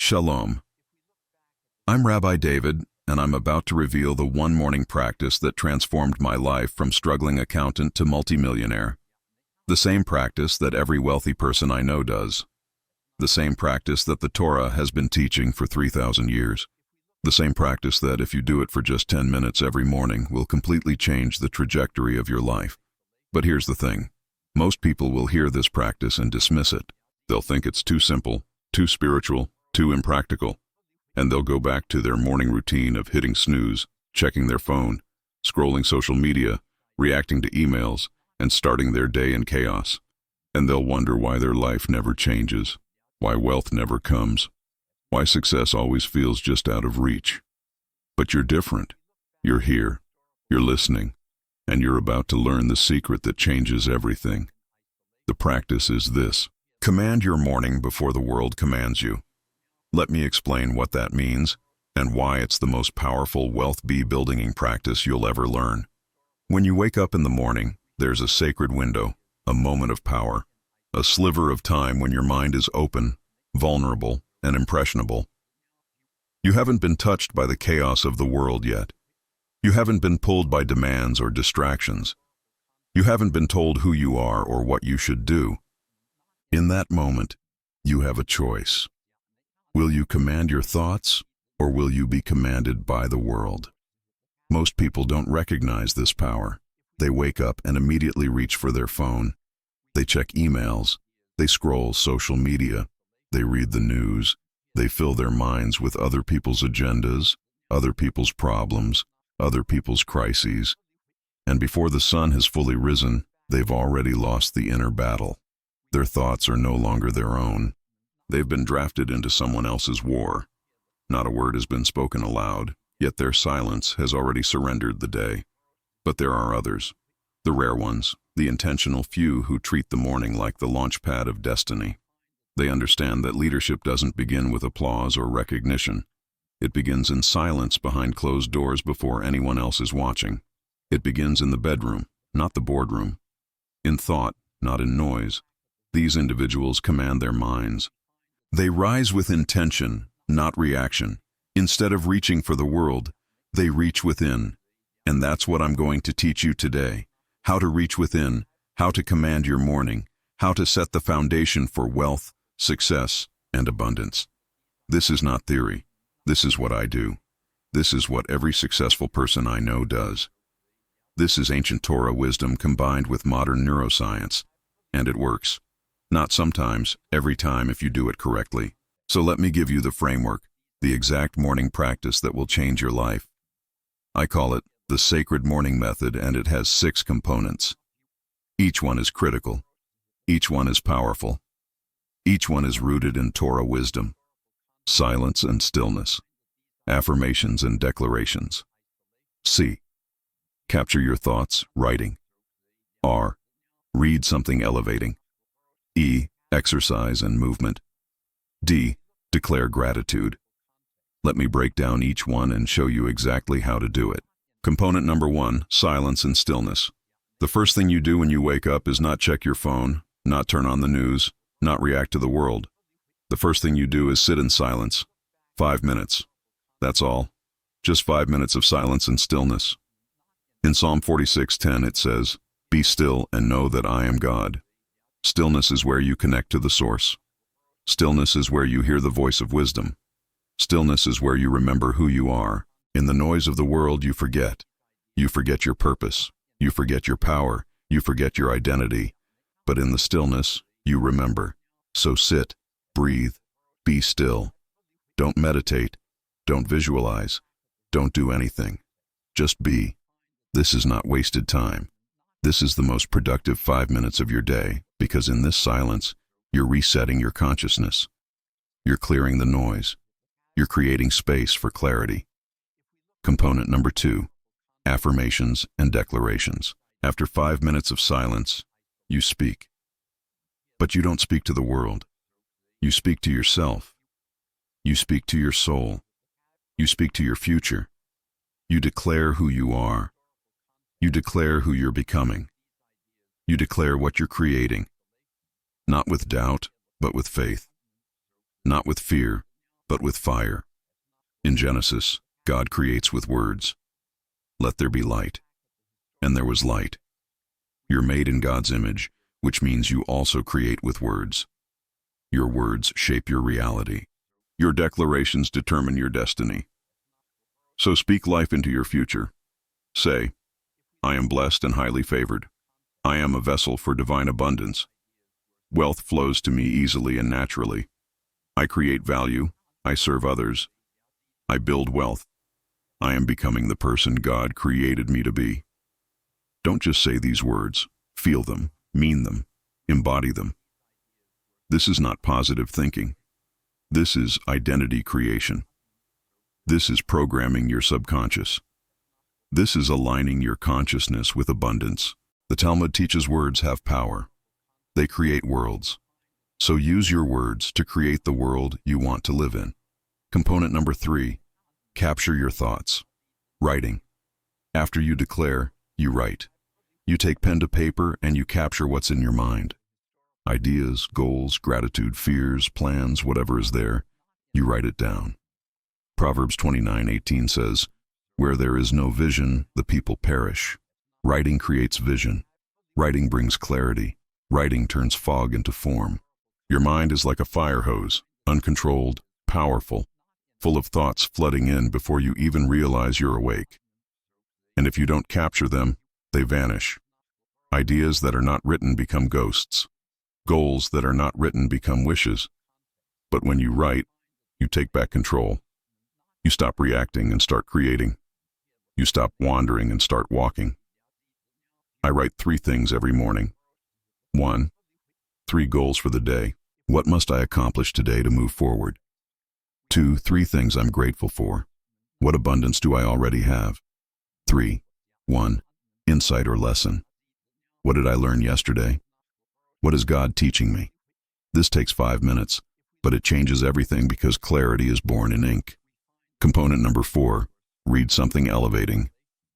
Shalom. I'm Rabbi David, and I'm about to reveal the one morning practice that transformed my life from struggling accountant to multimillionaire. The same practice that every wealthy person I know does. The same practice that the Torah has been teaching for 3,000 years. The same practice that, if you do it for just 10 minutes every morning, will completely change the trajectory of your life. But here's the thing. Most people will hear this practice and dismiss it. They'll think it's too simple, too spiritual, too impractical. And they'll go back to their morning routine of hitting snooze, checking their phone, scrolling social media, reacting to emails, and starting their day in chaos. And they'll wonder why their life never changes, why wealth never comes, why success always feels just out of reach. But you're different. You're here, you're listening, and you're about to learn the secret that changes everything. The practice is this. Command your morning before the world commands you. Let me explain what that means and why it's the most powerful wealth-building practice you'll ever learn. When you wake up in the morning, there's a sacred window, a moment of power, a sliver of time when your mind is open, vulnerable, and impressionable. You haven't been touched by the chaos of the world yet. You haven't been pulled by demands or distractions. You haven't been told who you are or what you should do. In that moment, you have a choice. Will you command your thoughts, or will you be commanded by the world? Most people don't recognize this power. They wake up and immediately reach for their phone. They check emails. They scroll social media. They read the news. They fill their minds with other people's agendas, other people's problems, other people's crises. And before the sun has fully risen, they've already lost the inner battle. Their thoughts are no longer their own. They've been drafted into someone else's war. Not a word has been spoken aloud, yet their silence has already surrendered the day. But there are others, the rare ones, the intentional few who treat the morning like the launch pad of destiny. They understand that leadership doesn't begin with applause or recognition. It begins in silence behind closed doors before anyone else is watching. It begins in the bedroom, not the boardroom. In thought, not in noise. These individuals command their minds. They rise with intention, not reaction. Instead of reaching for the world, they reach within. And that's what I'm going to teach you today. How to reach within, how to command your morning, how to set the foundation for wealth, success, and abundance. This is not theory. This is what I do. This is what every successful person I know does. This is ancient Torah wisdom combined with modern neuroscience. And it works. Not sometimes, every time if you do it correctly. So let me give you the framework, the exact morning practice that will change your life. I call it the sacred morning method, and it has 6 components. Each one is critical. Each one is powerful. Each one is rooted in Torah wisdom. Silence and stillness. Affirmations and declarations. C. Capture your thoughts, writing. R. Read something elevating. E. Exercise and movement. D. Declare gratitude. Let me break down each one and show you exactly how to do it. Component number 1, silence and stillness. The first thing you do when you wake up is not check your phone, not turn on the news, not react to the world. The first thing you do is sit in silence. 5 minutes. That's all. Just 5 minutes of silence and stillness. In Psalm 46:10 it says, "Be still and know that I am God." Stillness is where you connect to the source. Stillness is where you hear the voice of wisdom. Stillness is where you remember who you are. In the noise of the world you forget. You forget your purpose. You forget your power. You forget your identity. But in the stillness, you remember. So sit, breathe, be still. Don't meditate. Don't visualize. Don't do anything. Just be. This is not wasted time. This is the most productive 5 minutes of your day, because in this silence, you're resetting your consciousness. You're clearing the noise. You're creating space for clarity. Component number 2, affirmations and declarations. After 5 minutes of silence, you speak. But you don't speak to the world. You speak to yourself. You speak to your soul. You speak to your future. You declare who you are. You declare who you're becoming. You declare what you're creating. Not with doubt, but with faith. Not with fear, but with fire. In Genesis, God creates with words. Let there be light. And there was light. You're made in God's image, which means you also create with words. Your words shape your reality. Your declarations determine your destiny. So speak life into your future. Say, I am blessed and highly favored. I am a vessel for divine abundance. Wealth flows to me easily and naturally. I create value. I serve others. I build wealth. I am becoming the person God created me to be. Don't just say these words. Feel them, mean them, embody them. This is not positive thinking. This is identity creation. This is programming your subconscious. This is aligning your consciousness with abundance. The Talmud teaches words have power. They create worlds. So use your words to create the world you want to live in. Component number 3, capture your thoughts. Writing. After you declare, you write. You take pen to paper and you capture what's in your mind. Ideas, goals, gratitude, fears, plans, whatever is there, you write it down. Proverbs 29:18 says, where there is no vision, the people perish. Writing creates vision. Writing brings clarity. Writing turns fog into form. Your mind is like a fire hose, uncontrolled, powerful, full of thoughts flooding in before you even realize you're awake. And if you don't capture them, they vanish. Ideas that are not written become ghosts. Goals that are not written become wishes. But when you write, you take back control. You stop reacting and start creating. You stop wandering and start walking. I write 3 things every morning. 1. 3 goals for the day. What must I accomplish today to move forward? 2. 3 things I'm grateful for. What abundance do I already have? 3. 1. Insight or lesson. What did I learn yesterday? What is God teaching me? This takes 5 minutes, but it changes everything because clarity is born in ink. Component number 4, read something elevating.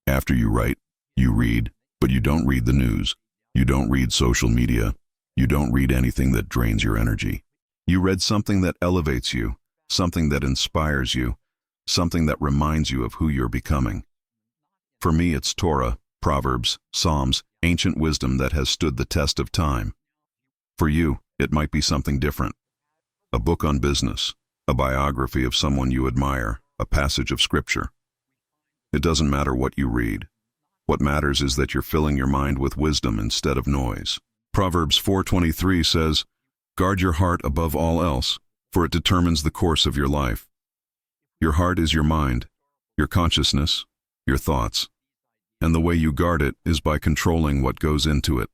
After you write, you read, but you don't read the news. You don't read social media. You don't read anything that drains your energy. You read something that elevates you, something that inspires you, something that reminds you of who you're becoming. For me, it's Torah, Proverbs, Psalms, ancient wisdom that has stood the test of time. For you, it might be something different. A book on business, a biography of someone you admire, a passage of scripture. It doesn't matter what you read. What matters is that you're filling your mind with wisdom instead of noise. Proverbs 4:23 says, guard your heart above all else, for it determines the course of your life. Your heart is your mind, your consciousness, your thoughts, and the way you guard it is by controlling what goes into it.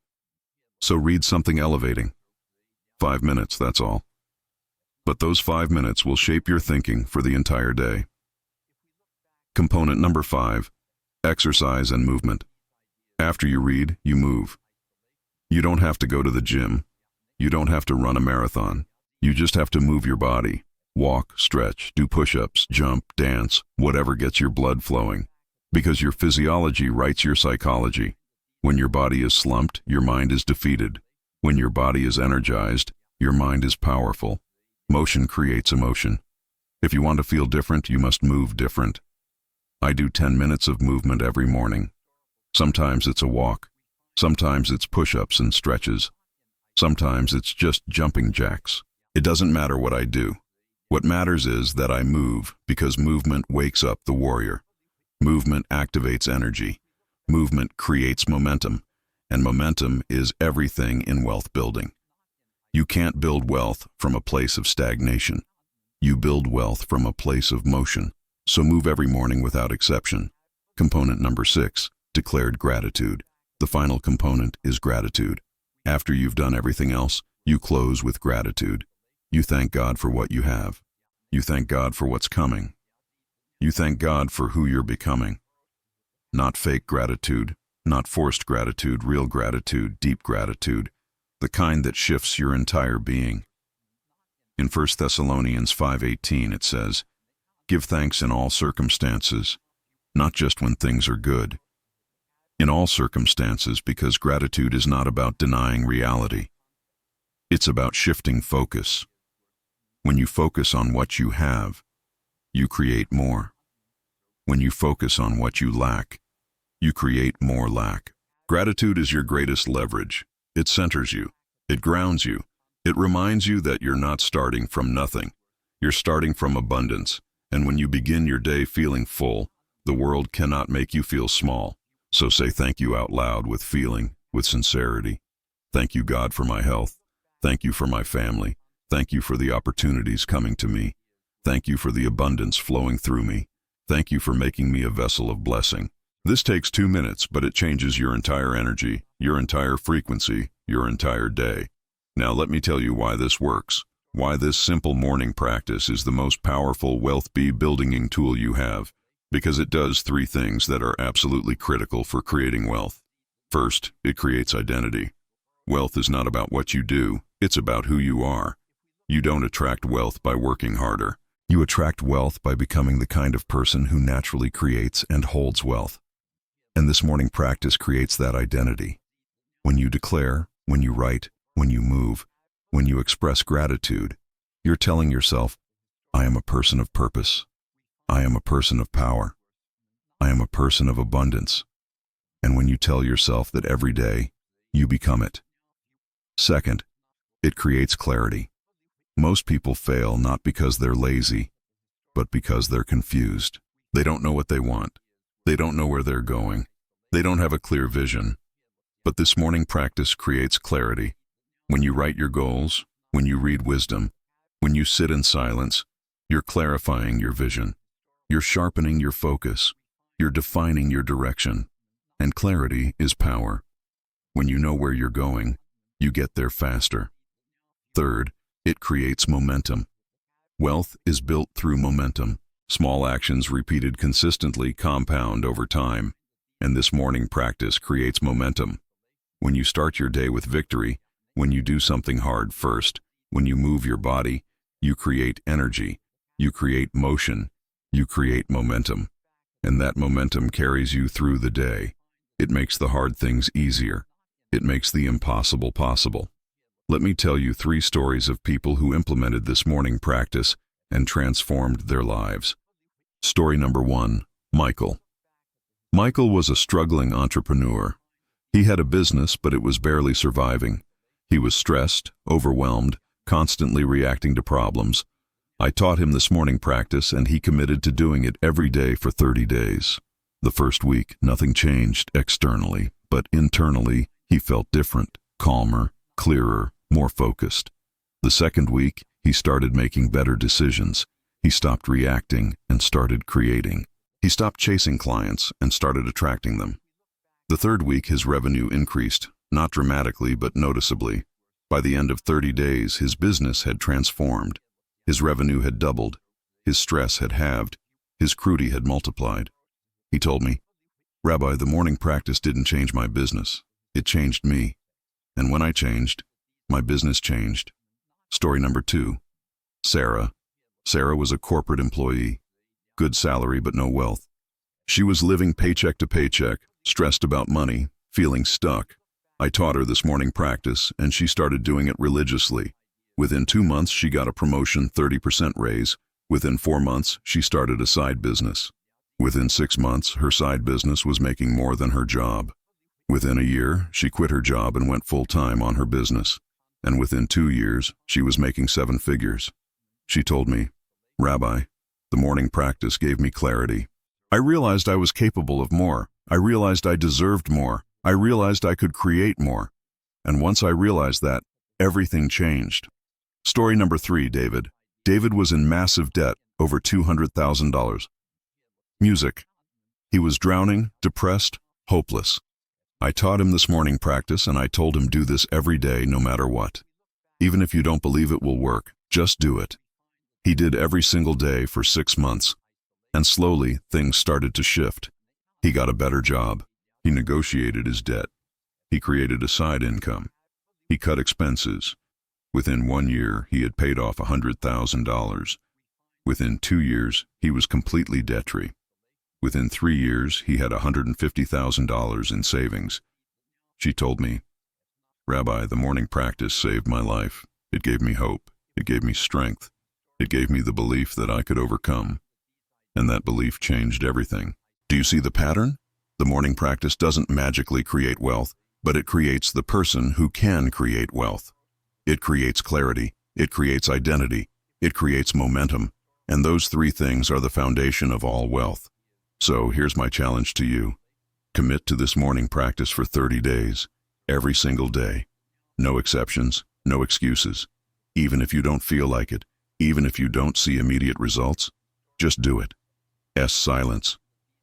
So read something elevating. 5 minutes, that's all. But those 5 minutes will shape your thinking for the entire day. Component number 5, exercise and movement. After you read, you move. You don't have to go to the gym. You don't have to run a marathon. You just have to move your body. Walk, stretch, do push-ups, jump, dance, whatever gets your blood flowing. Because your physiology writes your psychology. When your body is slumped, your mind is defeated. When your body is energized, your mind is powerful. Motion creates emotion. If you want to feel different, you must move different. I do 10 minutes of movement every morning. Sometimes it's a walk. Sometimes it's push-ups and stretches. Sometimes it's just jumping jacks. It doesn't matter what I do. What matters is that I move because movement wakes up the warrior. Movement activates energy. Movement creates momentum, and momentum is everything in wealth building. You can't build wealth from a place of stagnation. You build wealth from a place of motion. So move every morning without exception. Component number 6, declared gratitude. The final component is gratitude. After you've done everything else, you close with gratitude. You thank God for what you have. You thank God for what's coming. You thank God for who you're becoming. Not fake gratitude, not forced gratitude, real gratitude, deep gratitude, the kind that shifts your entire being. In 1 Thessalonians 5:18 it says, give thanks in all circumstances, not just when things are good. In all circumstances, because gratitude is not about denying reality. It's about shifting focus. When you focus on what you have, you create more. When you focus on what you lack, you create more lack. Gratitude is your greatest leverage. It centers you. It grounds you. It reminds you that you're not starting from nothing. You're starting from abundance. And when you begin your day feeling full, the world cannot make you feel small. So say thank you out loud with feeling, with sincerity. Thank you, God, for my health. Thank you for my family. Thank you for the opportunities coming to me. Thank you for the abundance flowing through me. Thank you for making me a vessel of blessing. This takes 2 minutes, but it changes your entire energy, your entire frequency, your entire day. Now let me tell you why this works, why this simple morning practice is the most powerful wealth building tool you have, because it does 3 things that are absolutely critical for creating wealth. First, it creates identity. Wealth is not about what you do, it's about who you are. You don't attract wealth by working harder. You attract wealth by becoming the kind of person who naturally creates and holds wealth. And this morning practice creates that identity. When you declare, when you write, when you move, when you express gratitude, you're telling yourself, I am a person of purpose. I am a person of power. I am a person of abundance. And when you tell yourself that every day, you become it. Second, it creates clarity. Most people fail not because they're lazy, but because they're confused. They don't know what they want. They don't know where they're going. They don't have a clear vision. But this morning practice creates clarity. When you write your goals, when you read wisdom, when you sit in silence, you're clarifying your vision. You're sharpening your focus. You're defining your direction. And clarity is power. When you know where you're going, you get there faster. Third, it creates momentum. Wealth is built through momentum. Small actions repeated consistently compound over time, and this morning practice creates momentum. When you start your day with victory, when you do something hard first, when you move your body, you create energy, you create motion, you create momentum. And that momentum carries you through the day. It makes the hard things easier. It makes the impossible possible. Let me tell you 3 stories of people who implemented this morning practice and transformed their lives. Story number 1, Michael. Michael was a struggling entrepreneur. He had a business, but it was barely surviving. He was stressed, overwhelmed, constantly reacting to problems. I taught him this morning practice, and he committed to doing it every day for 30 days. The first week, nothing changed externally, but internally, he felt different, calmer, clearer, more focused. The second week, he started making better decisions. He stopped reacting and started creating. He stopped chasing clients and started attracting them. The third week, his revenue increased, not dramatically but noticeably. By the end of 30 days, his business had transformed. His revenue had doubled. His stress had halved. His crudity had multiplied. He told me, Rabbi, the morning practice didn't change my business. It changed me. And when I changed, my business changed. Story number 2, Sarah. Sarah was a corporate employee. Good salary but no wealth. She was living paycheck to paycheck, stressed about money, feeling stuck. I taught her this morning practice, and she started doing it religiously. Within 2 months, she got a promotion, 30% raise. Within 4 months, she started a side business. Within 6 months, her side business was making more than her job. Within a year, she quit her job and went full-time on her business. And within 2 years, she was making 7 figures. She told me, Rabbi, the morning practice gave me clarity. I realized I was capable of more. I realized I deserved more. I realized I could create more. And once I realized that, everything changed. Story number 3, David. David was in massive debt, over $200,000. Music. He was drowning, depressed, hopeless. I taught him this morning practice, and I told him do this every day no matter what. Even if you don't believe it will work, just do it. He did every single day for 6 months, and slowly things started to shift. He got a better job. He negotiated his debt. He created a side income. He cut expenses. Within 1 year, he had paid off $100,000. Within 2 years, he was completely debt-free. Within 3 years, he had $150,000 in savings. She told me, Rabbi, the morning practice saved my life. It gave me hope. It gave me strength. It gave me the belief that I could overcome, and that belief changed everything. Do you see the pattern? The morning practice doesn't magically create wealth, but it creates the person who can create wealth. It creates clarity, it creates identity, it creates momentum, and those three things are the foundation of all wealth. So here's my challenge to you. Commit to this morning practice for 30 days, every single day. No exceptions, no excuses. Even if you don't feel like it, even if you don't see immediate results, just do it. S. Silence.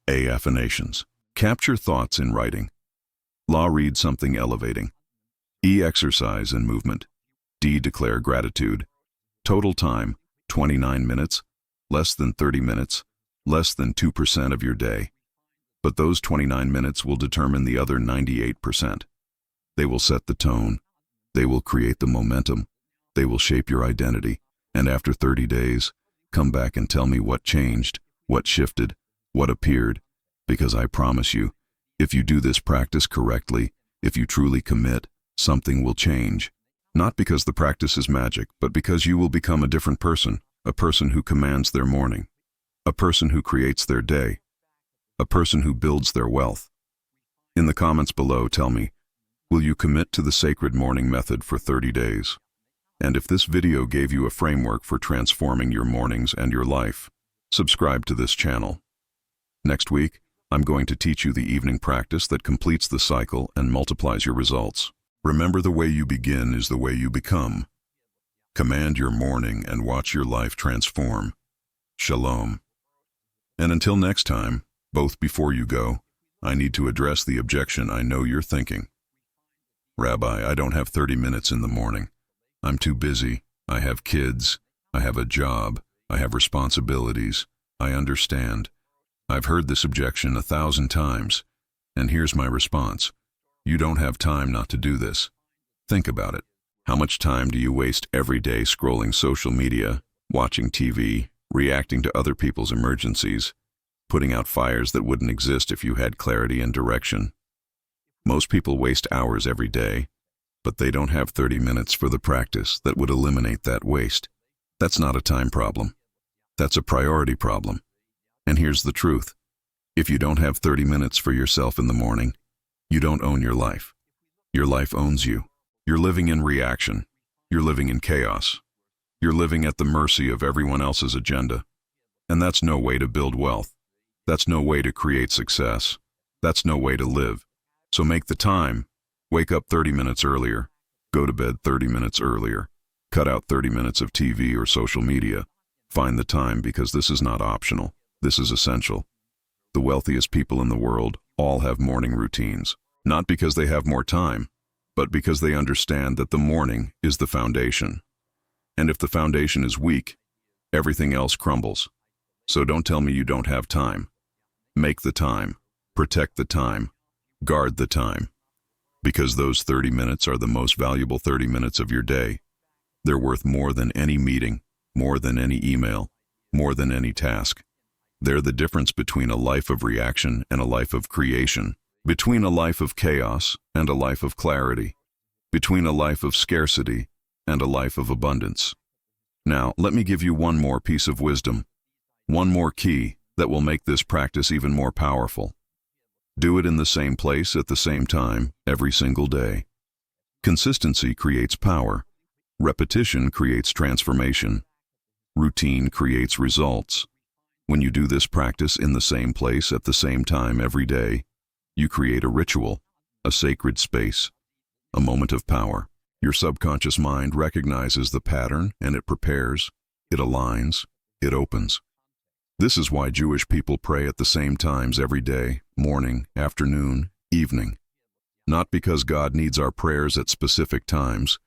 A. Affirmations. Capture thoughts in writing. Law. Read something elevating. E. Exercise and movement. D. Declare gratitude. Total time, 29 minutes, less than 30 minutes, less than 2% of your day. But those 29 minutes will determine the other 98%. They will set the tone. They will create the momentum. They will shape your identity. And after 30 days, come back and tell me what changed, what shifted, what appeared. Because I promise you, if you do this practice correctly, if you truly commit, something will change. Not because the practice is magic, but because you will become a different person, a person who commands their morning, a person who creates their day, a person who builds their wealth. In the comments below, tell me, will you commit to the sacred morning method for 30 days? And if this video gave you a framework for transforming your mornings and your life, subscribe to this channel. Next week, I'm going to teach you the evening practice that completes the cycle and multiplies your results. Remember, the way you begin is the way you become. Command your morning and watch your life transform. Shalom. And until next time, both before you go, I need to address the objection I know you're thinking. Rabbi, I don't have 30 minutes in the morning. I'm too busy. I have kids. I have a job. I have responsibilities. I understand. I've heard this objection 1,000 times, and here's my response. You don't have time not to do this. Think about it. How much time do you waste every day scrolling social media, watching TV, reacting to other people's emergencies, putting out fires that wouldn't exist if you had clarity and direction? Most people waste hours every day, but they don't have 30 minutes for the practice that would eliminate that waste. That's not a time problem. That's a priority problem. And here's the truth. If you don't have 30 minutes for yourself in the morning, you don't own your life. Your life owns you. You're living in reaction. You're living in chaos. You're living at the mercy of everyone else's agenda. And that's no way to build wealth. That's no way to create success. That's no way to live. So make the time. Wake up 30 minutes earlier. Go to bed 30 minutes earlier. Cut out 30 minutes of TV or social media. Find the time, because this is not optional. This is essential. The wealthiest people in the world all have morning routines, not because they have more time, but because they understand that the morning is the foundation. And if the foundation is weak, everything else crumbles. So don't tell me you don't have time. Make the time, protect the time, guard the time. Because those 30 minutes are the most valuable 30 minutes of your day. They're worth more than any meeting, more than any email, more than any task. They're the difference between a life of reaction and a life of creation, between a life of chaos and a life of clarity, between a life of scarcity and a life of abundance. Now, let me give you one more piece of wisdom, one more key that will make this practice even more powerful. Do it in the same place at the same time every single day. Consistency creates power. Repetition creates transformation. Routine creates results. When you do this practice in the same place at the same time every day, you create a ritual, a sacred space, a moment of power. Your subconscious mind recognizes the pattern and it prepares, it aligns, it opens. This is why Jewish people pray at the same times every day, morning, afternoon, evening. Not because God needs our prayers at specific times,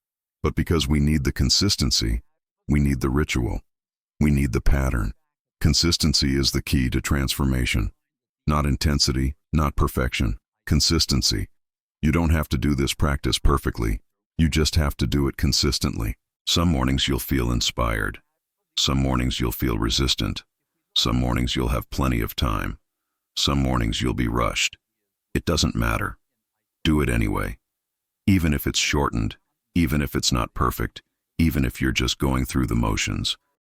but because we need the consistency, we need the ritual, we need the pattern. Consistency is the key to transformation. Not intensity, not perfection. Consistency. You don't have to do this practice perfectly. You just have to do it consistently. Some mornings you'll feel inspired. Some mornings you'll feel resistant. Some mornings you'll have plenty of time. Some mornings you'll be rushed. It doesn't matter. Do it anyway. Even if it's shortened, even if it's not perfect, even if you're just going through the motions.